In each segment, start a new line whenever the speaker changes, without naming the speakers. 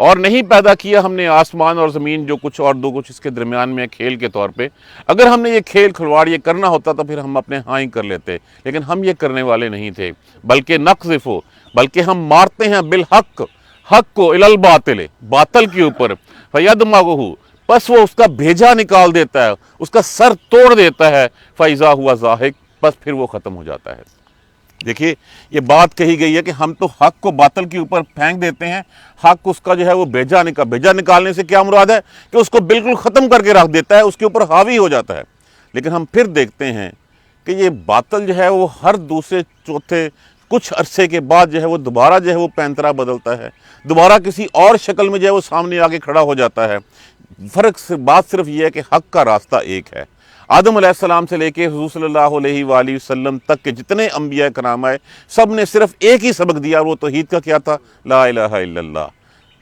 اور نہیں پیدا کیا ہم نے آسمان اور زمین جو کچھ اور دو کچھ اس کے درمیان میں کھیل کے طور پہ۔ اگر ہم نے یہ کھیل کھلواڑ یہ کرنا ہوتا تو پھر ہم اپنے ہاں ہی کر لیتے، لیکن ہم یہ کرنے والے نہیں تھے۔ بلکہ نقذف، بلکہ ہم مارتے ہیں بالحق، حق کو الی الباطل، باطل کے اوپر، فیدمغہ، پس وہ اس کا بھیجا نکال دیتا ہے، اس کا سر توڑ دیتا ہے، فاذا ہوا زاہق، بس پھر وہ ختم ہو جاتا ہے۔ دیکھیے یہ بات کہی گئی ہے کہ ہم تو حق کو باطل کے اوپر پھینک دیتے ہیں، حق اس کا جو ہے وہ بھیجا نکالنے سے کیا مراد ہے کہ اس کو بالکل ختم کر کے رکھ دیتا ہے، اس کے اوپر حاوی ہو جاتا ہے۔ لیکن ہم پھر دیکھتے ہیں کہ یہ باطل جو ہے وہ ہر دوسرے چوتھے کچھ عرصے کے بعد جو ہے وہ دوبارہ جو ہے وہ پینترا بدلتا ہے، دوبارہ کسی اور شکل میں جو ہے وہ سامنے آ کے کھڑا ہو جاتا ہے۔ بات صرف یہ ہے کہ حق کا راستہ ایک ہے۔ آدم علیہ السلام سے لے کے حضور صلی اللہ علیہ وآلہ وسلم تک کے جتنے انبیاء کرام آئے، سب نے صرف ایک ہی سبق دیا، وہ توحید کا کیا تھا؟ لا الہ الا اللہ،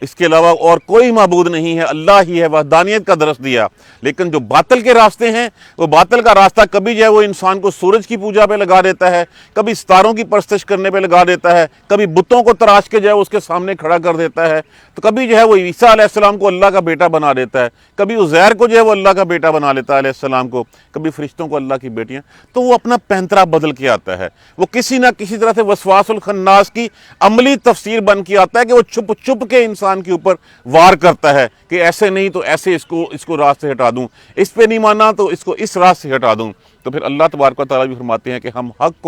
اس کے علاوہ اور کوئی معبود نہیں ہے، اللہ ہی ہے، وحدانیت کا درس دیا۔ لیکن جو باطل کے راستے ہیں، وہ باطل کا راستہ کبھی جو ہے وہ انسان کو سورج کی پوجا پہ لگا دیتا ہے، کبھی ستاروں کی پرستش کرنے پہ لگا دیتا ہے، کبھی بتوں کو تراش کے جو ہے اس کے سامنے کھڑا کر دیتا ہے، تو کبھی جو ہے وہ عیسیٰ علیہ السلام کو اللہ کا بیٹا بنا دیتا ہے، کبھی عزیر کو جو ہے وہ اللہ کا بیٹا بنا لیتا ہے علیہ السلام کو، کبھی فرشتوں کو اللہ کی بیٹیاں۔ تو وہ اپنا پینترا بدل کے آتا ہے، وہ کسی نہ کسی طرح سے وسواس الخناس کی عملی تفسیر بن کے آتا ہے کہ وہ چھپ چھپ کے انسان کے اوپر وار کرتا ہے کہ ایسے نہیں تو ایسے اس کو راہ سے ہٹا دوں، اس پہ نہیں مانا تو اس کو اس راہ سے ہٹا دوں۔ تو پھر اللہ تبارک و تعالیٰ بھی فرماتے ہیں کہ ہم حق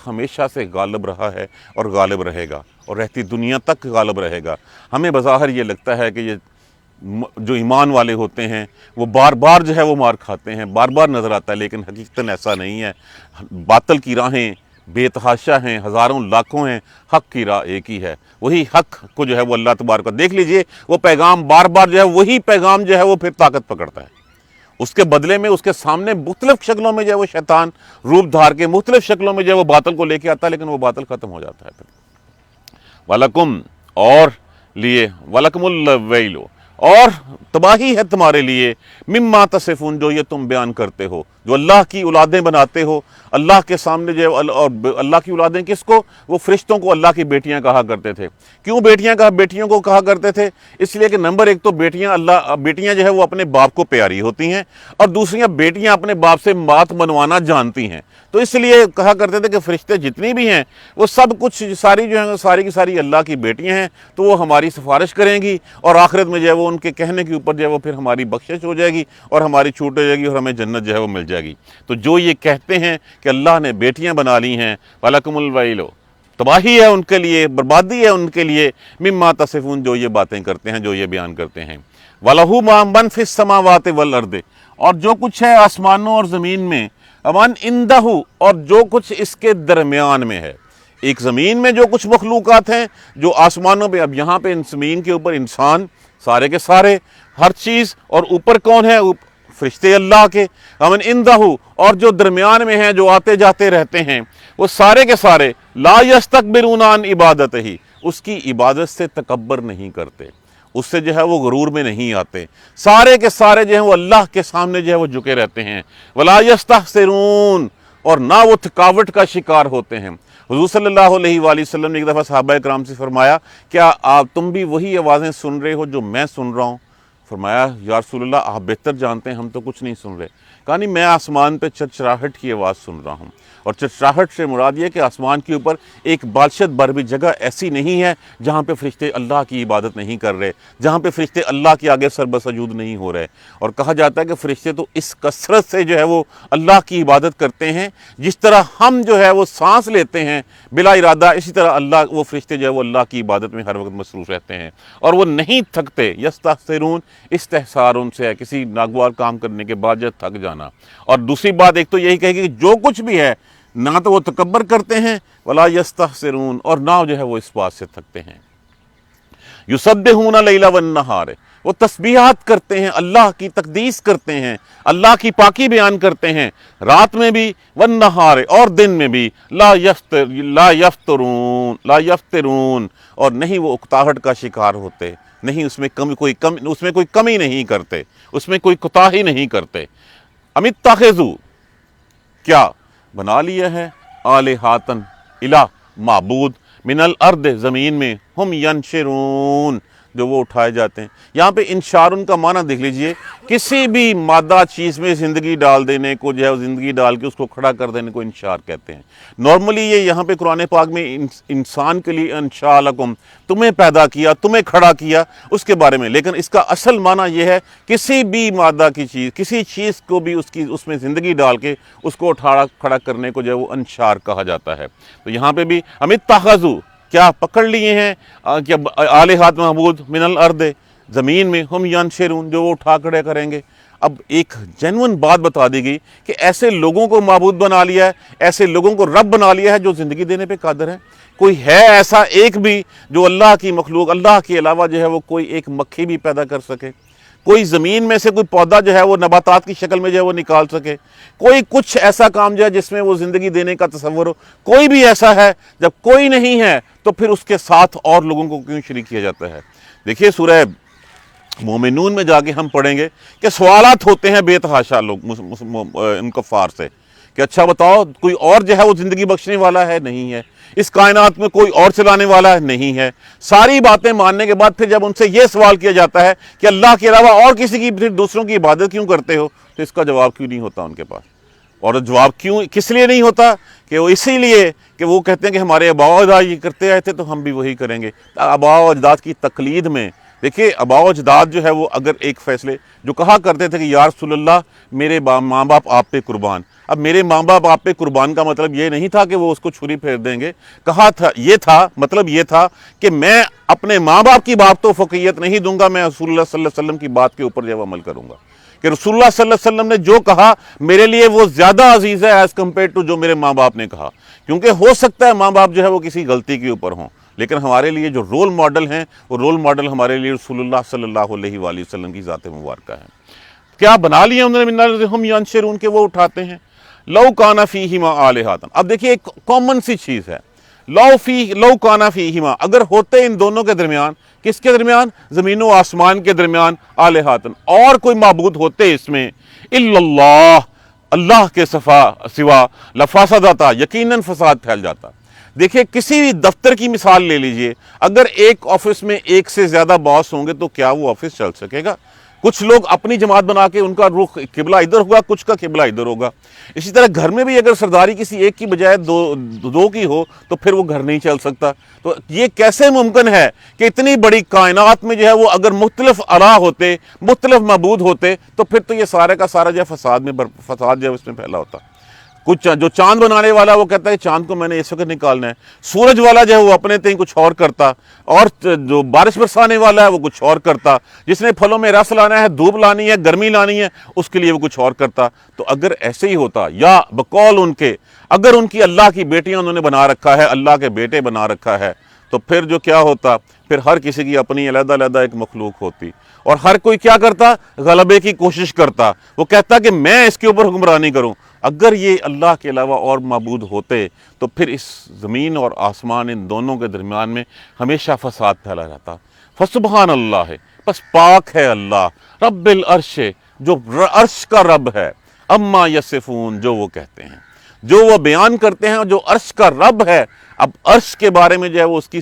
ہمیشہ سے غالب رہا ہے اور غالب رہے گا، اور رہتی دنیا تک غالب رہے گا۔ ہمیں بظاہر یہ لگتا ہے کہ یہ جو ایمان والے ہوتے ہیں وہ بار بار جو ہے وہ مار کھاتے ہیں، بار بار نظر آتا ہے، لیکن حقیقتاً ایسا نہیں ہے۔ باطل کی راہیں بے تحاشا ہیں، ہزاروں لاکھوں ہیں، حق کی راہ ایک ہی ہے۔ وہی حق کو جو ہے وہ اللہ تبارک دیکھ لیجئے، وہ پیغام بار بار جو ہے وہی پیغام جو ہے وہ پھر طاقت پکڑتا ہے۔ اس کے بدلے میں اس کے سامنے مختلف شکلوں میں جو ہے وہ شیطان روپ دھار کے مختلف شکلوں میں جو ہے وہ باطل کو لے کے آتا ہے، لیکن وہ باطل ختم ہو جاتا ہے پھر۔ وَلَكُمْ، اور لیے، وَلَكُمُ الْوَيْلُ، اور تباہی ہے تمہارے لیے، مما تصفون، جو یہ تم بیان کرتے ہو، جو اللہ کی اولادیں بناتے ہو اللہ کے سامنے جو ہے، اور اللہ کی اولادیں کس کو؟ وہ فرشتوں کو اللہ کی بیٹیاں کہا کرتے تھے۔ کیوں بیٹیوں کو کہا کرتے تھے؟ اس لیے کہ نمبر ایک تو بیٹیاں جو ہے وہ اپنے باپ کو پیاری ہوتی ہیں، اور دوسریاں بیٹیاں اپنے باپ سے بات منوانا جانتی ہیں، تو اس لیے کہا کرتے تھے کہ فرشتے جتنی بھی ہیں وہ سب کچھ ساری جو ہیں ساری کی ساری اللہ کی بیٹیاں ہیں، تو وہ ہماری سفارش کریں گی، اور آخرت میں جو ہے وہ ان کے کہنے کے اوپر جو ہے وہ پھر ہماری بخشش ہو جائے گی اور ہماری چھوٹ ہو جائے گی اور ہمیں جنت جو ہے وہ مل جائے گی۔ تو جو یہ کہتے ہیں کہ اللہ نے بیٹیاں بنا لی ہیں، وَلَكُمُ الْوَيْلُ، تباہی ہے ان کے لیے، بربادی ہے ان کے لیے، مما تصفون، جو یہ باتیں کرتے ہیں، جو یہ بیان کرتے ہیں۔ وَلَهُ مَا مَنْ فِي السَّمَاوَاتِ وَالْأَرْضِ، اور جو کچھ ہے آسمانوں اور زمین میں، وَمَنْ عِنْدَهُ، اور جو کچھ اس کے درمیان میں ہے۔ ایک زمین میں جو کچھ مخلوقات ہیں، جو آسمانوں پہ، اب یہاں پہ زمین کے اوپر انسان سارے کے سارے، ہر چیز، اور اوپر کون ہے؟ فرشتے اللہ کے۔ وَمَنْ عِنْدَهُ، اور جو درمیان میں ہیں، جو آتے جاتے رہتے ہیں، وہ سارے کے سارے لا يَسْتَكْبِرُونَ عَنْ عِبَادَتِهِ، اس کی عبادت سے تکبر نہیں کرتے، اس سے جو ہے وہ غرور میں نہیں آتے، سارے کے سارے جو ہیں وہ اللہ کے سامنے جو ہے وہ جھکے رہتے ہیں۔ وَلَا يَسْتَحْسِرُونَ، اور نہ وہ تھکاوٹ کا شکار ہوتے ہیں۔ حضور صلی اللہ علیہ وآلہ وسلم نے ایک دفعہ صحابہ کرام سے فرمایا، کیا تم بھی وہی آوازیں سن رہے ہو جو میں سن رہا ہوں؟ فرمایا یا رسول اللہ آپ بہتر جانتے ہیں، ہم تو کچھ نہیں سن رہے۔ کہا نہیں، میں آسمان پہ چرچراہٹ کی آواز سن رہا ہوں، اور چرچراہٹ سے مراد یہ کہ آسمان کے اوپر ایک بادشت بھر بھی جگہ ایسی نہیں ہے جہاں پہ فرشتے اللہ کی عبادت نہیں کر رہے، جہاں پہ فرشتے اللہ کے آگے سر بسجود نہیں ہو رہے۔ اور کہا جاتا ہے کہ فرشتے تو اس کثرت سے جو ہے وہ اللہ کی عبادت کرتے ہیں، جس طرح ہم جو ہے وہ سانس لیتے ہیں بلا ارادہ، اسی طرح وہ فرشتے جو ہے وہ اللہ کی عبادت میں ہر وقت مصروف رہتے ہیں، اور وہ نہیں تھکتے۔ یستحسرون، استحسار ان سے ہے کسی ناگوار کام کرنے کے بعد جب تھک جانا۔ اور دوسری بات ایک تو یہی کہے گی کہ جو کچھ بھی ہے، نہ تو وہ تکبر کرتے ہیں، ولا یستحسرون، اور نہ جو ہے وہ اس بات سے تھکتے ہیں۔ یسبحون اللیل والنہار، وہ تسبیحات کرتے ہیں، اللہ کی تقدیس کرتے ہیں، اللہ کی پاکی بیان کرتے ہیں، رات میں بھی، والنہار، اور دن میں بھی، لا یفترون، اور نہیں وہ اکتاہٹ کا شکار ہوتے، نہیں اس میں کوئی کمی نہیں کرتے، اس میں کوئی کوتاہی نہیں کرتے۔ ام اتخذوا، کیا بنا لیا ہے، الہٰۃ، الہ معبود، من الارض، زمین میں، ہم ینشرون، جو وہ اٹھائے جاتے ہیں۔ یہاں پہ انشارن کا معنی دیکھ لیجئے، کسی بھی مادہ چیز میں زندگی ڈال دینے کو جو ہے زندگی ڈال کے اس کو کھڑا کر دینے کو انشار کہتے ہیں۔ نارملی یہ یہاں پہ قرآن پاک میں انسان کے لیے انشاء لکم، تمہیں پیدا کیا، تمہیں کھڑا کیا، اس کے بارے میں، لیکن اس کا اصل معنی یہ ہے کسی بھی مادہ کی چیز، کسی چیز کو بھی اس میں زندگی ڈال کے اس کو کھڑا کرنے کو جو ہے وہ انشار کہا جاتا ہے۔ تو یہاں پہ بھی ہم اتخذوا، کیا پکڑ لیے ہیں کہ آلہات معبود من الارض، زمین میں، ہم ینشرون، جو وہ اٹھا کھڑے کریں گے۔ اب ایک جینون بات بتا دی گئی کہ ایسے لوگوں کو معبود بنا لیا ہے، ایسے لوگوں کو رب بنا لیا ہے جو زندگی دینے پہ قادر ہے۔ کوئی ہے ایسا ایک بھی جو اللہ کی مخلوق، اللہ کے علاوہ جو ہے وہ کوئی ایک مکھی بھی پیدا کر سکے؟ کوئی زمین میں سے کوئی پودا جو ہے وہ نباتات کی شکل میں جو ہے وہ نکال سکے؟ کوئی کچھ ایسا کام جو ہے جس میں وہ زندگی دینے کا تصور ہو؟ کوئی بھی ایسا ہے؟ جب کوئی نہیں ہے تو پھر اس کے ساتھ اور لوگوں کو کیوں شریک کیا جاتا ہے؟ دیکھیے سورہ مومنون میں جا کے ہم پڑھیں گے کہ سوالات ہوتے ہیں بے تحاشا لوگ ان کفار سے کہ اچھا بتاؤ کوئی اور جو ہے وہ زندگی بخشنے والا ہے؟ نہیں ہے۔ اس کائنات میں کوئی اور چلانے والا ہے؟ نہیں ہے۔ ساری باتیں ماننے کے بعد پھر جب ان سے یہ سوال کیا جاتا ہے کہ اللہ کے علاوہ اور کسی کی، پھر دوسروں کی عبادت کیوں کرتے ہو، تو اس کا جواب کیوں نہیں ہوتا ان کے پاس؟ اور جواب کس لیے نہیں ہوتا؟ کہ وہ اسی لیے کہ وہ کہتے ہیں کہ ہمارے آباء و اجداد یہ کرتے آئے تھے تو ہم بھی وہی کریں گے۔ آباء و اجداد کی تقلید میں دیکھیے، آباء و اجداد جو ہے وہ اگر ایک فیصلے جو کہا کرتے تھے کہ یا رسول اللہ میرے ماں باپ آپ پہ قربان، اب میرے ماں باپ آپ پہ قربان کا مطلب یہ نہیں تھا کہ وہ اس کو چھری پھیر دیں گے، مطلب یہ تھا کہ میں اپنے ماں باپ کی بات تو فوقیت نہیں دوں گا، میں رسول اللہ صلی اللہ علیہ وسلم کی بات کے اوپر جو عمل کروں گا، کہ رسول اللہ صلی اللہ علیہ وسلم نے جو کہا میرے لیے وہ زیادہ عزیز ہے ایز کمپیئر ٹو جو میرے ماں باپ نے کہا، کیونکہ ہو سکتا ہے ماں باپ جو ہے وہ کسی غلطی کے اوپر ہوں، لیکن ہمارے لیے جو رول ماڈل ہیں وہ رول ماڈل ہمارے لیے رسول اللہ صلی اللہ علیہ وآلہ وسلم کی ذات مبارکہ ہے۔ کیا بنا لیے انہوں نے من الارض ہم ینشرون کے وہ اٹھاتے ہیں؟ لو کان فیہما آلہۃ، اب دیکھیے ایک کامن سی چیز ہے، لو کان فیہما، اگر ہوتے ان دونوں کے درمیان، کس کے درمیان؟ زمین و آسمان کے درمیان، آلہۃ، اور کوئی معبود ہوتے اس میں، الا اللہ، اللہ کے سوا، لفسدتا، یقیناً فساد پھیل جاتا۔ دیکھیں کسی بھی دفتر کی مثال لے لیجئے، اگر ایک آفس میں ایک سے زیادہ باس ہوں گے تو کیا وہ آفس چل سکے گا؟ کچھ لوگ اپنی جماعت بنا کے ان کا رخ قبلہ ادھر ہوگا، کچھ کا قبلہ ادھر ہوگا۔ اسی طرح گھر میں بھی اگر سرداری کسی ایک کی بجائے دو کی ہو تو پھر وہ گھر نہیں چل سکتا۔ تو یہ کیسے ممکن ہے کہ اتنی بڑی کائنات میں جو ہے وہ اگر مختلف الہ ہوتے، مختلف معبود ہوتے تو پھر تو یہ سارے کا سارا جو ہے فساد جو ہے اس میں پھیلا ہوتا۔ کچھ جو چاند بنانے والا وہ کہتا ہے چاند کو میں نے اس وقت نکالنا ہے، سورج والا جو ہے وہ اپنے تئیں کچھ اور کرتا، اور جو بارش برسانے والا ہے وہ کچھ اور کرتا، جس نے پھلوں میں رس لانا ہے، دھوپ لانی ہے، گرمی لانی ہے، اس کے لیے وہ کچھ اور کرتا۔ تو اگر ایسے ہی ہوتا، یا بقول ان کے، اگر ان کی اللہ کی بیٹیاں انہوں نے بنا رکھا ہے، اللہ کے بیٹے بنا رکھا ہے، تو پھر جو کیا ہوتا، پھر ہر کسی کی اپنی علیحدہ علیحدہ ایک مخلوق ہوتی، اور ہر کوئی کیا کرتا؟ غلبے کی کوشش کرتا، وہ کہتا کہ میں اس کے اوپر حکمرانی کروں۔ اگر یہ اللہ کے علاوہ اور معبود ہوتے تو پھر اس زمین اور آسمان ان دونوں کے درمیان میں ہمیشہ فساد پھیلا رہتا۔ فسبحان اللہ ہے، بس پاک ہے اللہ، رب العرش، جو عرش کا رب ہے، اما یصفون، جو وہ کہتے ہیں، جو وہ بیان کرتے ہیں، جو عرش کا رب ہے۔ اب عرش کے بارے میں جو ہے وہ اس کی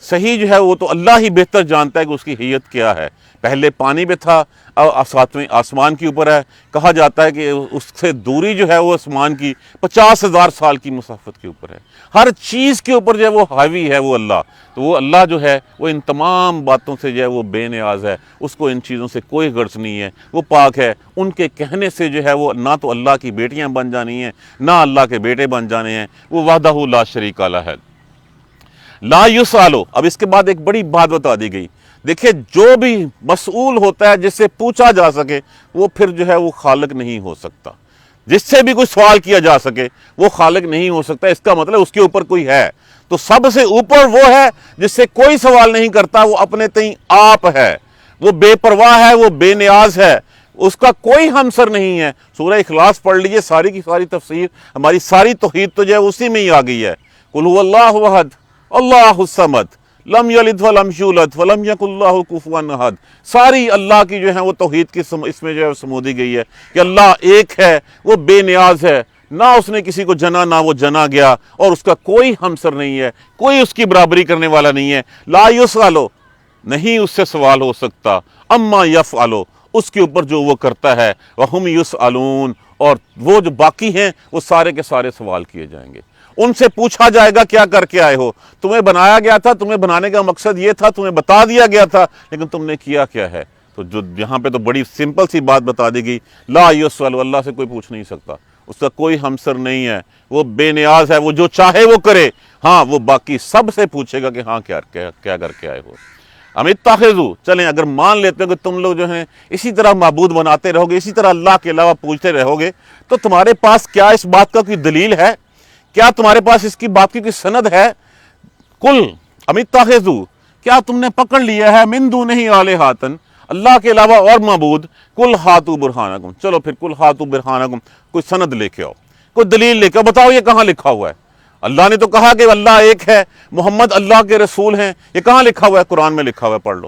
صحیح جو ہے وہ تو اللہ ہی بہتر جانتا ہے کہ اس کی حیت کیا ہے۔ پہلے پانی پہ تھا، اب ساتویں آسمان کے اوپر ہے۔ کہا جاتا ہے کہ اس سے دوری جو ہے وہ آسمان کی 50,000 سال کی مسافت کے اوپر ہے۔ ہر چیز کے اوپر جو ہے وہ حاوی ہے وہ اللہ۔ تو وہ اللہ جو ہے وہ ان تمام باتوں سے جو ہے وہ بے نیاز ہے، اس کو ان چیزوں سے کوئی غرض نہیں ہے، وہ پاک ہے۔ ان کے کہنے سے جو ہے وہ نہ تو اللہ کی بیٹیاں بن جانی ہیں، نہ اللہ کے بیٹے بن جانے ہیں، وہ وحدہ لا شریک لہ ہے۔ لا یسالو، اب اس کے بعد ایک بڑی بات بتا دی گئی، دیکھیں جو بھی مسئول ہوتا ہے، جس سے پوچھا جا سکے، وہ پھر جو ہے وہ خالق نہیں ہو سکتا۔ جس سے بھی کوئی سوال کیا جا سکے وہ خالق نہیں ہو سکتا، اس کا مطلب اس کے اوپر کوئی ہے۔ تو سب سے اوپر وہ ہے جس سے کوئی سوال نہیں کرتا، وہ اپنے تئیں آپ ہے، وہ بے پرواہ ہے، وہ بے نیاز ہے، اس کا کوئی ہمسر نہیں ہے۔ سورہ اخلاص پڑھ لیجئے، ساری کی ساری تفسیر، ہماری ساری توحید تو جو ہے اسی میں ہی آ گئی ہے۔ قل هو اللہ احد اللہ الصمد لم یلد ولم یولد ولم یکن لہ کفوا احد۔ ساری اللہ کی جو ہے وہ توحید کی اس میں جو ہے سمودی گئی ہے کہ اللہ ایک ہے، وہ بے نیاز ہے، نہ اس نے کسی کو جنا نہ وہ جنا گیا، اور اس کا کوئی ہمسر نہیں ہے، کوئی اس کی برابری کرنے والا نہیں ہے۔ لا یسالو، نہیں اس سے سوال ہو سکتا، اما یفعلو، اس کے اوپر جو وہ کرتا ہے، وہم یسألون، اور وہ جو باقی ہیں وہ سارے کے سارے سوال کیے جائیں گے، ان سے پوچھا جائے گا کیا کر کے آئے ہو، تمہیں بنایا گیا تھا، تمہیں بنانے کا مقصد یہ تھا، تمہیں بتا دیا گیا تھا، لیکن تم نے کیا کیا ہے؟ تو جو یہاں پہ تو بڑی سمپل سی بات بتا دی گئی، لا یسأل، اللہ سے کوئی پوچھ نہیں سکتا، اس کا کوئی ہمسر نہیں ہے، وہ بے نیاز ہے، وہ جو چاہے وہ کرے، ہاں وہ باقی سب سے پوچھے گا کہ ہاں کیا کر کے آئے ہو۔ ہم اتخذو، چلیں اگر مان لیتے ہو کہ تم لوگ جو ہیں اسی طرح معبود بناتے رہو گے، اسی طرح اللہ کے علاوہ پوچھتے رہو گے، تو تمہارے پاس کیا اس بات کا کوئی دلیل ہے؟ کیا تمہارے پاس اس کی بات کی کوئی سند ہے؟ کل ام اتخذو، کیا تم نے پکڑ لیا ہے من دونہ آلہۃ، اللہ کے علاوہ اور معبود، کل ہاتوا برہانکم، چلو پھر کل ہاتوا برہانکم، کوئی سند لے کے آؤ، کوئی دلیل لے کے آؤ، بتاؤ یہ کہاں لکھا ہوا ہے؟ اللہ نے تو کہا کہ اللہ ایک ہے، محمد اللہ کے رسول ہیں، یہ کہاں لکھا ہوا ہے؟ قرآن میں لکھا ہوا ہے، پڑھ لو۔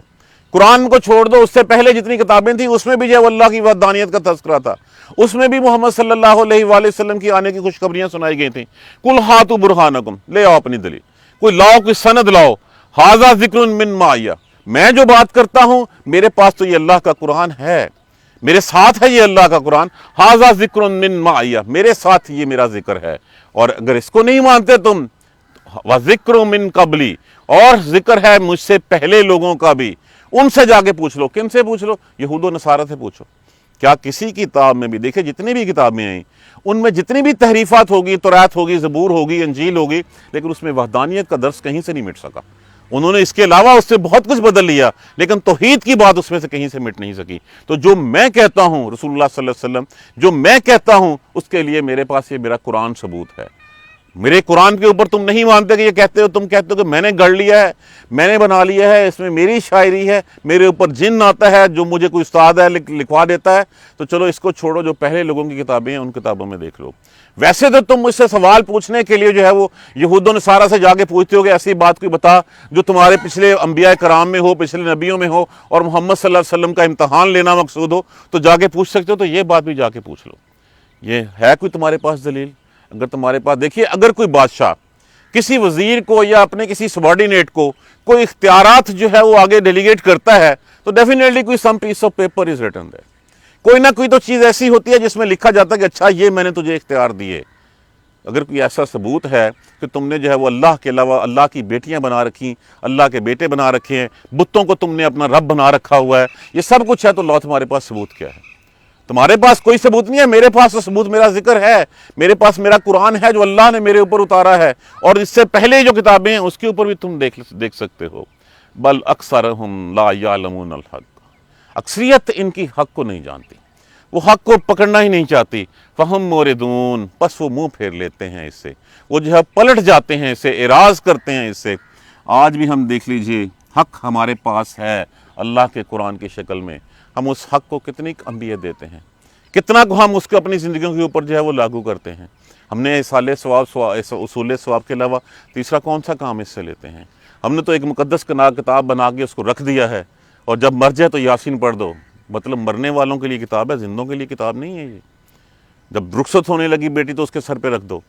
قرآن کو چھوڑ دو، اس سے پہلے جتنی کتابیں تھیں اس میں بھی جو ہے اللہ کی وحدانیت کا تذکرہ تھا، اس میں بھی محمد صلی اللہ علیہ وآلہ وسلم کی آنے کی خوشخبریاں سنائی گئی تھیں۔ کل ہاتوا برہانکم، لے آؤ اپنی دلیل، کوئی لاؤ، کوئی سند لاؤ۔ ھذا ذکر من معی، میں جو بات کرتا ہوں میرے پاس تو یہ اللہ کا قرآن ہے، میرے ساتھ ہے یہ اللہ کا قرآن، ھذا ذکر من معی، میرے ساتھ یہ میرا ذکر ہے۔ اور اگر اس کو نہیں مانتے تم، وَذِكْرُ مِن قَبْلِ، اور ذکر ہے مجھ سے پہلے لوگوں کا بھی، ان سے جا کے پوچھ لو۔ کن سے پوچھ لو؟ یہود و نصارہ سے پوچھو۔ کیا کسی کتاب میں بھی، دیکھیں جتنی بھی کتابیں آئیں ان میں جتنی بھی تحریفات ہوگی، توراۃ ہوگی، زبور ہوگی، انجیل ہوگی، لیکن اس میں وحدانیت کا درس کہیں سے نہیں مٹ سکا۔ انہوں نے اس کے علاوہ اس سے بہت کچھ بدل لیا، لیکن توحید کی بات اس میں سے کہیں سے مٹ نہیں سکی۔ تو جو میں کہتا ہوں، رسول اللہ صلی اللہ علیہ وسلم جو میں کہتا ہوں، اس کے لیے میرے پاس یہ میرا قرآن ثبوت ہے۔ میرے قرآن کے اوپر تم نہیں مانتے کہ یہ کہتے ہو، تم کہتے ہو کہ میں نے گڑھ لیا ہے، میں نے بنا لیا ہے، اس میں میری شاعری ہے، میرے اوپر جن آتا ہے جو مجھے کوئی استاد ہے لکھوا دیتا ہے، تو چلو اس کو چھوڑو، جو پہلے لوگوں کی کتابیں ہیں ان کتابوں میں دیکھ لو۔ ویسے تو تم مجھ سے سوال پوچھنے کے لیے جو ہے وہ یہود و نصارہ سے جا کے پوچھتے ہو کہ ایسی بات کوئی بتا جو تمہارے پچھلے انبیاء کرام میں ہو، پچھلے نبیوں میں ہو، اور محمد صلی اللہ علیہ وسلم کا امتحان لینا مقصود ہو، تو جا کے پوچھ سکتے ہو، تو یہ بات بھی جا کے پوچھ لو۔ یہ ہے کوئی تمہارے پاس دلیل؟ اگر تمہارے پاس، دیکھیے اگر کوئی بادشاہ کسی وزیر کو یا اپنے کسی سبارڈینیٹ کو کوئی اختیارات جو ہے وہ آگے ڈیلیگیٹ کرتا ہے، تو ڈیفینیٹلی کوئی سم پیس آف پیپر از ریٹن دیر، کوئی نہ کوئی تو چیز ایسی ہوتی ہے جس میں لکھا جاتا ہے کہ اچھا یہ میں نے تجھے اختیار دیے۔ اگر کوئی ایسا ثبوت ہے کہ تم نے جو ہے وہ اللہ کے علاوہ اللہ کی بیٹیاں بنا رکھی، اللہ کے بیٹے بنا رکھے ہیں، بتوں کو تم نے اپنا رب بنا رکھا ہوا ہے، یہ سب کچھ ہے، تو لاؤ تمہارے پاس ثبوت کیا ہے؟ تمہارے پاس کوئی ثبوت نہیں ہے، میرے پاس تو ثبوت میرا ذکر ہے، میرے پاس میرا قرآن ہے جو اللہ نے میرے اوپر اتارا ہے، اور اس سے پہلے جو کتابیں ہیں اس کے اوپر بھی تم دیکھ سکتے ہو۔ بل اکثرہم لا یعلمون الحق، اکثریت ان کی حق کو نہیں جانتی، وہ حق کو پکڑنا ہی نہیں چاہتی۔ فہم موردون، پس وہ منہ پھیر لیتے ہیں اس سے، وہ جو ہے پلٹ جاتے ہیں اس سے، اعراض کرتے ہیں اس سے۔ آج بھی ہم دیکھ لیجئے، حق ہمارے پاس ہے اللہ کے قرآن کی شکل میں، ہم اس حق کو کتنی اہمیت دیتے ہیں، کتنا کو ہم اس کو اپنی زندگیوں کے اوپر جو ہے وہ لاگو کرتے ہیں۔ ہم نے اصول ثواب کے علاوہ تیسرا کون سا کام اس سے لیتے ہیں؟ ہم نے تو ایک مقدس کتاب بنا کے اس کو رکھ دیا ہے، اور جب مر جائے تو یاسین پڑھ دو، مطلب مرنے والوں کے لیے کتاب ہے، زندوں کے لیے کتاب نہیں ہے یہ۔ جب رخصت ہونے لگی بیٹی تو اس کے سر پہ رکھ دو،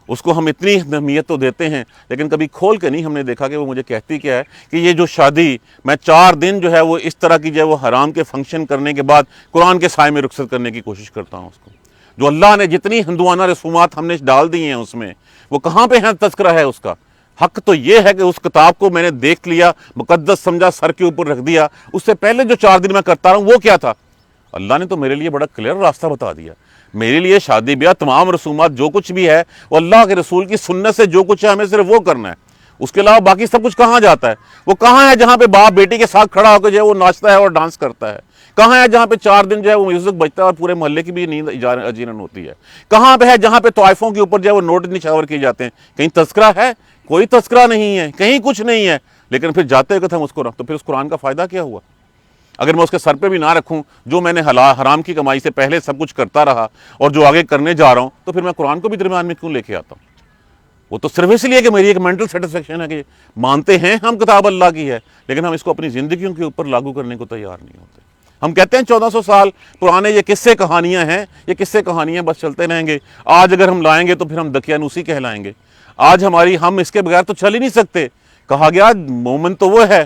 اس کو ہم اتنی اہمیت تو دیتے ہیں، لیکن کبھی کھول کے نہیں ہم نے دیکھا کہ وہ مجھے کہتی کیا ہے، کہ یہ جو شادی میں 4 دن جو ہے وہ اس طرح کی جو ہے وہ حرام کے فنکشن کرنے کے بعد قرآن کے سائے میں رخصت کرنے کی کوشش کرتا ہوں اس کو، جو اللہ نے جتنی ہندوانہ رسومات ہم نے ڈال دی ہیں اس میں، وہ کہاں پہ ہے تذکرہ ہے اس کا؟ حق تو یہ ہے کہ اس کتاب کو میں نے دیکھ لیا، مقدس سمجھا، سر کے اوپر رکھ دیا، اس سے پہلے جو 4 دن میں کرتا رہا ہوں وہ کیا تھا؟ اللہ نے تو میرے لیے بڑا کلیئر راستہ بتا دیا۔ میرے لیے شادی بیاہ تمام رسومات جو کچھ بھی ہے وہ اللہ کے رسول کی سنت سے جو کچھ ہے ہمیں صرف وہ کرنا ہے، اس کے علاوہ باقی سب کچھ کہاں جاتا ہے؟ وہ کہاں ہے جہاں پہ باپ بیٹی کے ساتھ کھڑا ہو کے جو ہے وہ ناچتا ہے اور ڈانس کرتا ہے؟ کہاں ہے جہاں پہ 4 دن جو ہے وہ میوزک بجتا ہے اور پورے محلے کی بھی نیند اجیرن ہوتی ہے؟ کہاں پہ ہے جہاں پہ طائفوں کے اوپر جو ہے وہ نوٹ نچھاور کیے جاتے ہیں؟ کہیں تذکرہ ہے؟ کوئی تذکرہ نہیں ہے، کہیں کچھ نہیں ہے، لیکن پھر جاتے ہوئے ہم اس کو رکھ، تو پھر اس قرآن کا فائدہ کیا ہوا؟ اگر میں اس کے سر پہ بھی نہ رکھوں، جو میں نے حرام کی کمائی سے پہلے سب کچھ کرتا رہا اور جو آگے کرنے جا رہا ہوں، تو پھر میں قرآن کو بھی درمیان میں کیوں لے کے آتا ہوں؟ وہ تو صرف اس لیے کہ میری ایک مینٹل سیٹسفیکشن ہے کہ مانتے ہیں ہم کتاب اللہ کی ہے، لیکن ہم اس کو اپنی زندگیوں کے اوپر لاگو کرنے کو تیار نہیں ہوتے۔ ہم کہتے ہیں 1400 سال پرانے یہ قصے کہانیاں ہیں، یہ قصے کہانیاں بس چلتے رہیں گے، آج اگر ہم لائیں گے تو پھر ہم دقیانوسی کہلائیں گے، آج ہم اس کے بغیر تو چل ہی نہیں سکتے۔ کہا گیا مومن تو وہ ہے،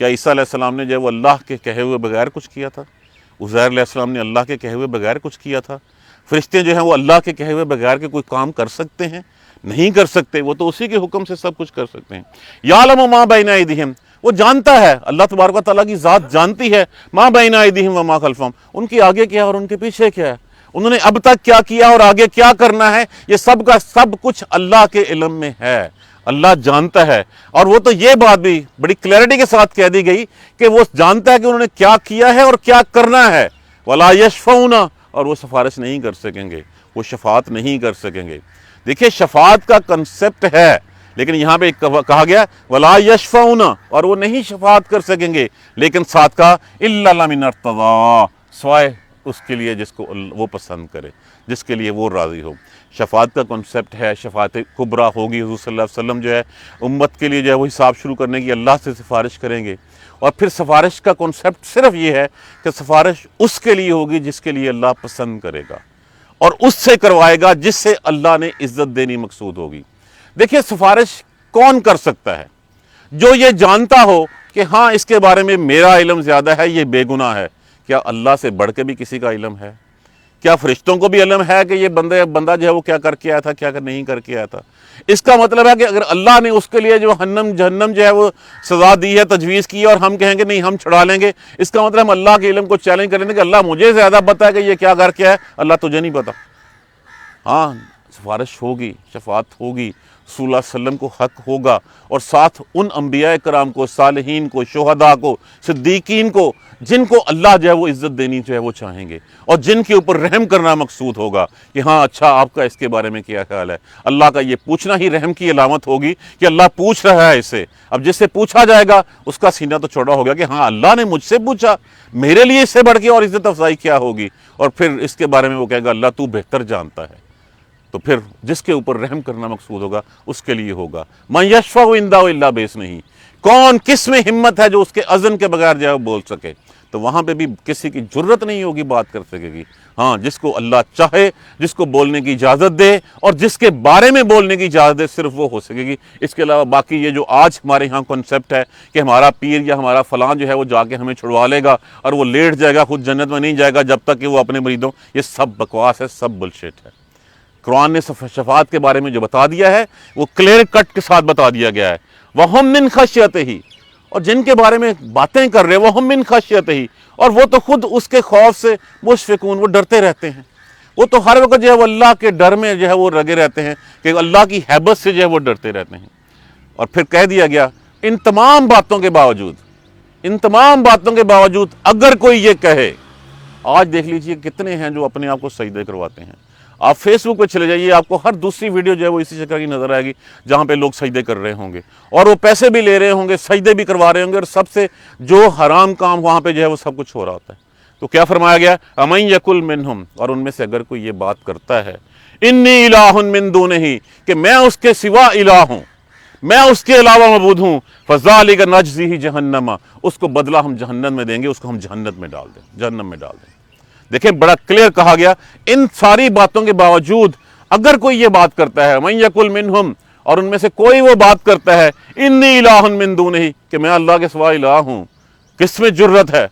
کیا عیسیٰ علیہ السلام نے جو ہے وہ اللہ کے کہے ہوئے بغیر کچھ کیا تھا؟ عزیر علیہ السلام نے اللہ کے کہے ہوئے بغیر کچھ کیا تھا؟ فرشتے جو ہیں وہ اللہ کے کہے ہوئے بغیر کے کوئی کام کر سکتے ہیں؟ نہیں کر سکتے، وہ تو اسی کے حکم سے سب کچھ کر سکتے ہیں۔ یعلم ما بین ایدیہم، وہ جانتا ہے، اللہ تبارک و تعالیٰ کی ذات جانتی ہے ما بین ایدیہم وما خلفہم، ان کی آگے کیا اور ان کے پیچھے کیا ہے، انہوں نے اب تک کیا کیا اور آگے کیا کرنا ہے، یہ سب کا سب کچھ اللہ کے علم میں ہے، اللہ جانتا ہے۔ اور وہ تو یہ بات بھی بڑی کلیئرٹی کے ساتھ کہہ دی گئی کہ وہ جانتا ہے کہ انہوں نے کیا کیا ہے اور کیا کرنا ہے۔ وَلَا يَشْفَعُونَ، اور وہ سفارش نہیں کر سکیں گے، وہ شفاعت نہیں کر سکیں گے۔ دیکھیں شفاعت کا کنسپٹ ہے، لیکن یہاں پہ کہا گیا وَلَا يَشْفَعُونَ، اور وہ نہیں شفاعت کر سکیں گے، لیکن ساتھ کا إِلَّا لَمِنْ ارْتَضَىٰ، سوائے اس کے لیے جس کو وہ پسند کرے، جس کے لیے وہ راضی ہو۔ شفاعت کا کنسپٹ ہے، شفاعت کبریٰ ہوگی، حضور صلی اللہ علیہ وسلم جو ہے امت کے لیے جو ہے وہ حساب شروع کرنے کی اللہ سے سفارش کریں گے، اور پھر سفارش کا کنسپٹ صرف یہ ہے کہ سفارش اس کے لیے ہوگی جس کے لیے اللہ پسند کرے گا، اور اس سے کروائے گا جس سے اللہ نے عزت دینی مقصود ہوگی۔ دیکھیں سفارش کون کر سکتا ہے؟ جو یہ جانتا ہو کہ ہاں اس کے بارے میں میرا علم زیادہ ہے، یہ بے گناہ ہے۔ کیا اللہ سے بڑھ کے بھی کسی کا علم ہے؟ کیا فرشتوں کو بھی علم ہے کہ یہ بندہ جو ہے وہ کیا کر کے آیا تھا، کیا نہیں کر کے آیا تھا؟ اس کا مطلب ہے کہ اگر اللہ نے اس کے لیے جو جہنم جو ہے وہ سزا دی ہے، تجویز کی ہے، اور ہم کہیں گے نہیں ہم چھڑا لیں گے، اس کا مطلب ہم اللہ کے علم کو چیلنج کریں گے کہ اللہ مجھے زیادہ پتہ ہے کہ یہ کیا کر کے ہے، اللہ تجھے نہیں پتا۔ ہاں سفارش ہوگی، شفاعت ہوگی، رسول اللہ صلی اللہ علیہ وسلم کو حق ہوگا، اور ساتھ ان انبیاء کرام کو، صالحین کو، شہداء کو، صدیقین کو، جن کو اللہ جو ہے وہ عزت دینی جو ہے وہ چاہیں گے، اور جن کے اوپر رحم کرنا مقصود ہوگا کہ ہاں اچھا آپ کا اس کے بارے میں کیا خیال ہے۔ اللہ کا یہ پوچھنا ہی رحم کی علامت ہوگی کہ اللہ پوچھ رہا ہے اسے۔ اب جس سے پوچھا جائے گا اس کا سینہ تو چوڑا ہو گیا کہ ہاں اللہ نے مجھ سے پوچھا، میرے لیے اس سے بڑھ کے اور عزت افزائی کیا ہوگی، اور پھر اس کے بارے میں وہ کہے گا اللہ تو بہتر جانتا ہے۔ تو پھر جس کے اوپر رحم کرنا مقصود ہوگا اس کے لیے ہوگا۔ مَن یشفع عندہ الا بإذنہ، کون کس میں ہمت ہے جو اس کے اذن کے بغیر جو ہے وہ بول سکے؟ تو وہاں پہ بھی کسی کی جرت نہیں ہوگی بات کر سکے گی۔ ہاں جس کو اللہ چاہے، جس کو بولنے کی اجازت دے، اور جس کے بارے میں بولنے کی اجازت دے، صرف وہ ہو سکے گی۔ اس کے علاوہ باقی یہ جو آج ہمارے ہاں کنسپٹ ہے کہ ہمارا پیر یا ہمارا فلاں جو ہے وہ جا کے ہمیں چھڑوا لے گا اور وہ لیٹ جائے گا، خود جنت میں نہیں جائے گا جب تک کہ وہ اپنے مریدوں، یہ سب بکواس ہے، سب بلشٹ ہے۔ قرآن نے شفاعت کے بارے میں جو بتا دیا ہے وہ کلیئر کٹ کے ساتھ بتا دیا گیا ہے۔ وَهُم مِّن خَشْيَتِهِ، اور جن کے بارے میں باتیں کر رہے وَهُم مِّن خَشْيَتِهِ، اور وہ تو خود اس کے خوف سے مشفقون، وہ ڈرتے رہتے ہیں، وہ تو ہر وقت جو ہے وہ اللہ کے ڈر میں جو ہے وہ لگے رہتے ہیں کہ اللہ کی ہیبت سے جو ہے وہ ڈرتے رہتے ہیں۔ اور پھر کہہ دیا گیا ان تمام باتوں کے باوجود اگر کوئی یہ کہے، آج دیکھ لیجئے کتنے ہیں جو اپنے آپ کو سجدے کرواتے ہیں۔ آپ فیس بک پہ چلے جائیے، آپ کو ہر دوسری ویڈیو جو ہے وہ اسی شکل کی نظر آئے گی جہاں پہ لوگ سجدے کر رہے ہوں گے، اور وہ پیسے بھی لے رہے ہوں گے، سجدے بھی کروا رہے ہوں گے، اور سب سے جو حرام کام وہاں پہ جو ہے وہ سب کچھ ہو رہا ہوتا ہے۔ تو کیا فرمایا گیا؟ اَمَن یَقُلْ مِنْهُمْ، اور ان میں سے اگر کوئی یہ بات کرتا ہے انی الہ من دونہ، کہ میں اس کے سوا الہ ہوں، میں اس کے علاوہ معبود ہوں، فذالک نجزیہ جہنم، اس کو بدلہ ہم جہنم میں دیں گے، اس کو ہم جہنم میں ڈال دیں۔ دیکھیں بڑا کلیئر کہا گیا، ان ساری باتوں کے باوجود اگر کوئی یہ بات کرتا ہے من یقل منہم، اور ان میں سے کوئی وہ بات کرتا ہے انی الہ من دونہ، کہ میں اللہ کے سوا الہ ہوں، کس میں جرت ہے؟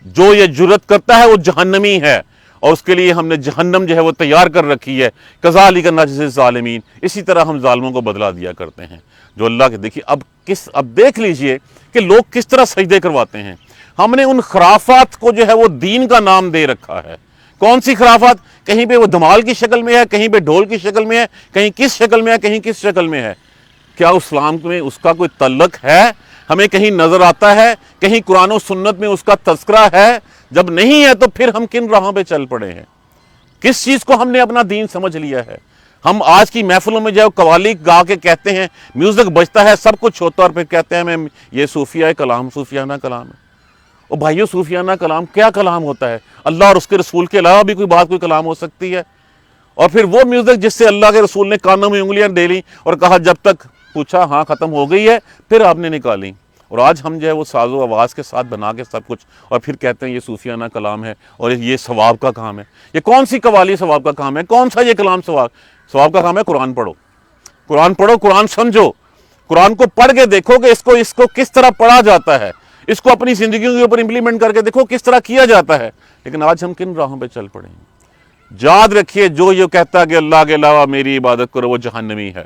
جو یہ جرت کرتا ہے وہ جہنمی ہے، اور اس کے لیے ہم نے جہنم جو ہے وہ تیار کر رکھی ہے۔ کذالک نجزی الظالمین، اسی طرح ہم ظالموں کو بدلہ دیا کرتے ہیں۔ جو اللہ کے دیکھیے اب دیکھ لیجئے کہ لوگ کس طرح سجدے کرواتے ہیں۔ ہم نے ان خرافات کو جو ہے وہ دین کا نام دے رکھا ہے۔ کون سی خرافات؟ کہیں پہ وہ دھمال کی شکل میں ہے، کہیں پہ ڈھول کی شکل میں ہے، کہیں کس شکل میں ہے، کہیں کس شکل میں ہے۔ کیا اسلام میں اس کا کوئی تعلق ہے؟ ہمیں کہیں نظر آتا ہے؟ کہیں قرآن و سنت میں اس کا تذکرہ ہے؟ جب نہیں ہے تو پھر ہم کن راہوں پہ چل پڑے ہیں؟ کس چیز کو ہم نے اپنا دین سمجھ لیا ہے؟ ہم آج کی محفلوں میں جو قوالی گا کے کہتے ہیں، میوزک بجتا ہے، سب کچھ ہوتا ہے، اور پھر کہتے ہیں میں یہ صوفیہ کلام، صوفیانہ کلام ہے۔ اور بھائیو صوفیانہ کلام کیا کلام ہوتا ہے؟ اللہ اور اس کے رسول کے علاوہ بھی کوئی کلام ہو سکتی ہے؟ اور پھر وہ میوزک جس سے اللہ کے رسول نے کانوں میں انگلیاں ڈے لیں اور کہا جب تک پوچھا ہاں ختم ہو گئی ہے، پھر آپ نے نکالی، اور آج ہم جو ہے وہ ساز و آواز کے ساتھ بنا کے سب کچھ، اور پھر کہتے ہیں یہ صوفیانہ کلام ہے اور یہ ثواب کا کام ہے۔ یہ کون سی قوالی ثواب کا کام ہے؟ کون سا یہ کلام ثواب کا کام ہے؟ قرآن پڑھو، قرآن سمجھو، قرآن کو پڑھ کے دیکھو کہ اس کو کس طرح پڑھا جاتا ہے، اس کو اپنی زندگیوں کے اوپر امپلیمنٹ کر کے دیکھو کس طرح کیا جاتا ہے۔ لیکن آج ہم کن راہوں پہ چل پڑے ہیں؟ یاد رکھیے، جو یہ کہتا ہے کہ اللہ کے علاوہ میری عبادت کرو وہ جہنمی ہے،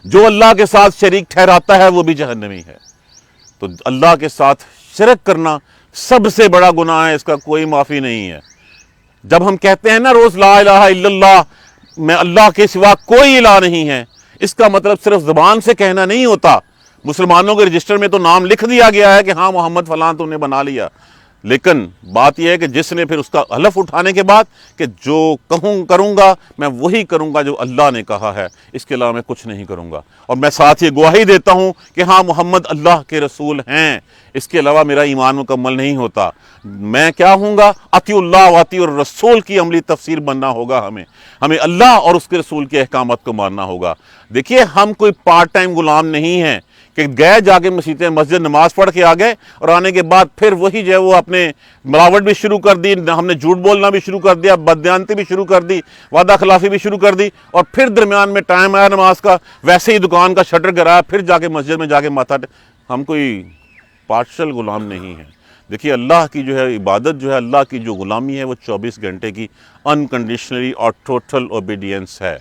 جو اللہ کے ساتھ شریک ٹھہراتا ہے وہ بھی جہنمی ہے۔ تو اللہ کے ساتھ شرک کرنا سب سے بڑا گناہ ہے، اس کا کوئی معافی نہیں ہے۔ جب ہم کہتے ہیں نا روز لا الہ الا اللہ، میں اللہ کے سوا کوئی الہ نہیں ہے، اس کا مطلب صرف زبان سے کہنا نہیں ہوتا۔ مسلمانوں کے رجسٹر میں تو نام لکھ دیا گیا ہے کہ ہاں محمد فلاں تو نے بنا لیا، لیکن بات یہ ہے کہ جس نے پھر اس کا حلف اٹھانے کے بعد کہ جو کروں گا میں وہی کروں گا جو اللہ نے کہا ہے، اس کے علاوہ میں کچھ نہیں کروں گا، اور میں ساتھ یہ گواہی دیتا ہوں کہ ہاں محمد اللہ کے رسول ہیں، اس کے علاوہ میرا ایمان مکمل نہیں ہوتا۔ میں کیا ہوں گا؟ اطیع اللہ و اطیع الرسول کی عملی تفسیر بننا ہوگا، ہمیں اللہ اور اس کے رسول کے احکامات کو ماننا ہوگا۔ دیکھیے ہم کوئی پارٹ ٹائم غلام نہیں ہیں کہ گئے جا کے مسجد نماز پڑھ کے آ گئے اور آنے کے بعد پھر وہی جو ہے وہ اپنے ملاوٹ بھی شروع کر دی، ہم نے جھوٹ بولنا بھی شروع کر دیا، بددیانتی بھی شروع کر دی، وعدہ خلافی بھی شروع کر دی، اور پھر درمیان میں ٹائم آیا نماز کا، ویسے ہی دکان کا شٹر گرایا، پھر جا کے مسجد میں جا کے ہم کوئی پارشل غلام نہیں ہیں۔ دیکھیے اللہ کی جو ہے عبادت جو ہے، اللہ کی جو غلامی ہے وہ 24 گھنٹے کی انکنڈیشنلی اور ٹوٹل اوبیڈینس ہے۔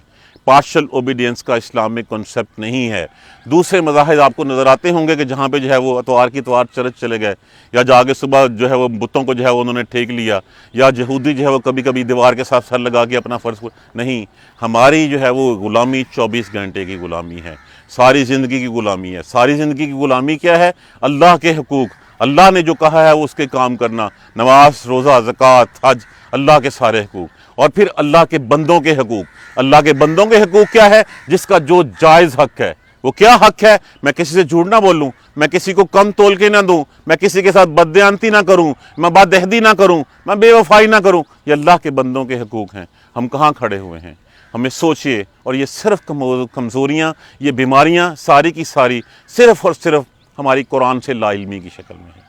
پارشل اوبیڈینس کا اسلام میں کنسپٹ نہیں ہے۔ دوسرے مذاہب آپ کو نظر آتے ہوں گے کہ جہاں پہ جو ہے وہ اتوار کی اتوار چرچ چلے گئے، یا جا کے صبح جو ہے وہ بتوں کو جو ہے وہ انہوں نے ٹھیک لیا، یا یہودی جو ہے وہ کبھی کبھی دیوار کے ساتھ سر لگا کے اپنا فرض نہیں۔ ہماری جو ہے وہ غلامی 24 گھنٹے کی غلامی ہے، ساری زندگی کی غلامی ہے۔ ساری زندگی کی غلامی کیا ہے؟ اللہ کے حقوق، اللہ نے جو کہا ہے اس کے کام کرنا، نماز، روزہ، زکوٰۃ، حج، اللہ کے سارے حقوق، اور پھر اللہ کے بندوں کے حقوق۔ اللہ کے بندوں کے حقوق کیا ہے؟ جس کا جو جائز حق ہے۔ وہ کیا حق ہے؟ میں کسی سے جھوٹ نہ بولوں، میں کسی کو کم تول کے نہ دوں، میں کسی کے ساتھ بددیانتی نہ کروں، میں بد عہدی نہ کروں، میں بے وفائی نہ کروں۔ یہ اللہ کے بندوں کے حقوق ہیں۔ ہم کہاں کھڑے ہوئے ہیں؟ ہمیں سوچئے، اور یہ صرف کمزوریاں، یہ بیماریاں ساری کی ساری صرف اور صرف ہماری قرآن سے لا علمی کی شکل میں ہے۔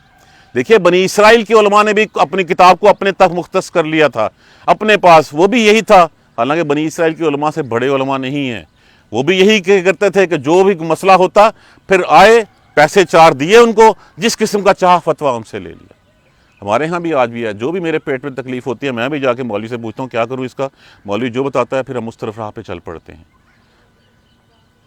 دیکھیے بنی اسرائیل کے علماء نے بھی اپنی کتاب کو اپنے تک مختص کر لیا تھا اپنے پاس، وہ بھی یہی تھا۔ حالانکہ بنی اسرائیل کے علماء سے بڑے علماء نہیں ہیں، وہ بھی یہی کرتے تھے کہ جو بھی مسئلہ ہوتا پھر آئے، پیسے 4 دیے ان کو، جس قسم کا چاہ فتویٰ ان سے لے لیا۔ ہمارے ہاں بھی آج بھی ہے، جو بھی میرے پیٹ میں تکلیف ہوتی ہے میں بھی جا کے مولوی سے پوچھتا ہوں کیا کروں اس کا، مولوی جو بتاتا ہے پھر ہم اس طرف راہ پہ چل پڑتے ہیں۔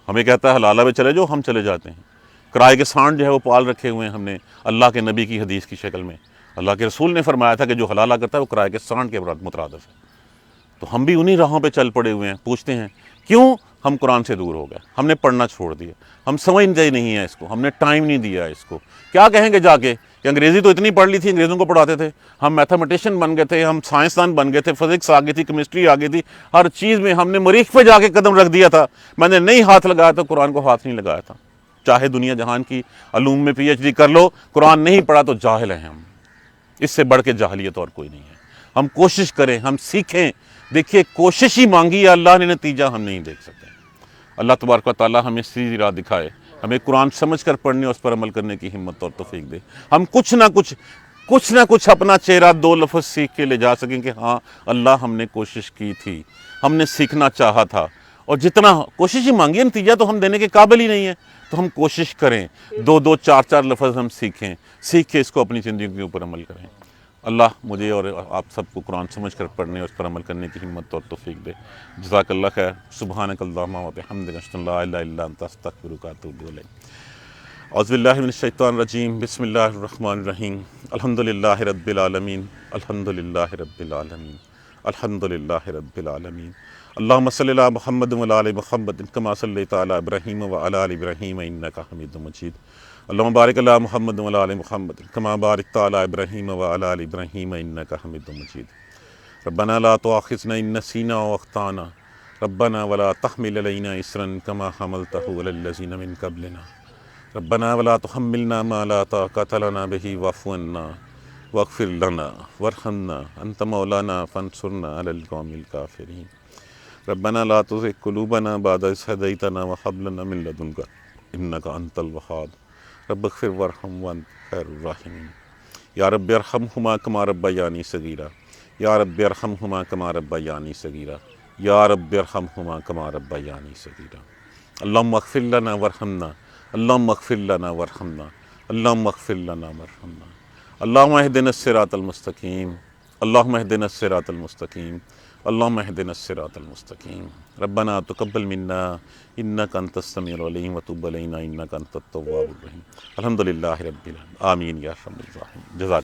ہمیں کہتا ہے حلالہ پہ چلے جاؤ، ہم چلے جاتے ہیں۔ کرائے کے سانڈ جو ہے وہ پال رکھے ہوئے ہیں ہم نے اللہ کے نبی کی حدیث کی شکل میں۔ اللہ کے رسول نے فرمایا تھا کہ جو حلالہ کرتا ہے وہ کرائے کے سانڈ کے مترادف ہے۔ تو ہم بھی انہی راہوں پہ چل پڑے ہوئے ہیں۔ پوچھتے ہیں کیوں؟ ہم قرآن سے دور ہو گئے، ہم نے پڑھنا چھوڑ دیا، ہم سمجھتے ہی نہیں ہیں اس کو، ہم نے ٹائم نہیں دیا اس کو۔ کیا کہیں گے جا کے کہ انگریزی تو اتنی پڑھ لی تھی، انگریزوں کو پڑھاتے تھے، ہم میتھمیٹیشین بن گئے تھے، ہم سائنسدان بن گئے تھے، فزکس آ گئی تھی، کیمسٹری آ گئی تھی، ہر چیز میں ہم نے مریخ پہ جا کے قدم رکھ دیا تھا۔ میں نے نہیں ہاتھ لگایا تھا، قرآن کو ہاتھ نہیں لگایا تھا۔ چاہے دنیا جہان کی علوم میں پی ایچ ڈی کر لو، قرآن نہیں پڑھا تو جاہل ہیں ہم۔ اس سے بڑھ کے جاہلیت اور کوئی نہیں ہے۔ ہم کوشش کریں، ہم سیکھیں۔ دیکھیے کوشش ہی مانگی ہے اللہ نے، نتیجہ ہم نہیں دیکھ سکتے۔ اللہ تبارک و تعالی ہمیں سیدھی راہ دکھائے، ہمیں قرآن سمجھ کر پڑھنے اور اس پر عمل کرنے کی ہمت اور توفیق دے۔ ہم کچھ نہ کچھ اپنا چہرہ 2 لفظ سیکھ کے لے جا سکیں کہ ہاں اللہ ہم نے کوشش کی تھی، ہم نے سیکھنا چاہا تھا، اور جتنا کوشش ہی مانگی نتیجہ تو ہم دینے کے قابل ہی نہیں ہے۔ تو ہم کوشش کریں، 2 4 لفظ ہم سیکھیں، سیکھ کے اس کو اپنی زندگی کے اوپر عمل کریں۔ اللہ مجھے اور آپ سب کو قرآن سمجھ کر پڑھنے اور اس پر عمل کرنے کی ہمت اور توفیق دے۔ جزاک اللہ خیر۔ سبحانک اللہم و بحمدک، اشہد ان لا الہ الا انت، استغفرک و اتوب الیک۔ اعوذ باللہ من الشیطان الرجیم، بسم اللہ الرحمن الرحیم۔ الحمدللہ رب العالمین، الحمدللہ رب العالمین، الحمدللہ رب العالمین۔ اللہم صلی علی محمد و علی آل محمد کما صلیت علی ابراہیم و علی آل ابراہیم انک حمید مجید۔ اللہم بارک علی محمد و علی آل محمد کما بارکت علی ابراہیم و علی آل ابراہیم انک حمید مجید۔ ربنا لا تؤاخذنا ان نسینا و اخطانا، ربنا ولا تحمل علینا اصرا کما حملتہ علی الذین من قبلنا، ربنا ولا تحملنا ما لا طاقۃ لنا به واعف عنا واغفر لنا وارحمنا انت مولانا فانصرنا علی القوم الکافرین۔ ربنا لا تزغ قلوبنا بعد إذ هديتنا وهب لنا من لدنك إنك أنت الوهاب، رب اغفر وارحم وأنت خير الراحمين۔ یا رب ارحمهما كما ربياني صغيرا، یا رب ارحمهما كما ربياني صغيرا، یا رب ارحمهما كما ربياني صغيرا۔ اللهم اغفر لنا وارحمنا، اللهم اغفر لنا وارحمنا، اللہم اغفر لنا ورحمنا اللہم اہدنا الصراط المستقیم اللہم اہدنا الصراط المستقیم اللہم اہدنا الصراط المستقیم ربنا تقبل منا انک انت السمیع العلیم وتب علینا انک انت التواب الرحیم الحمدللہ رب العالمین آمین یا رب العالمین جزاک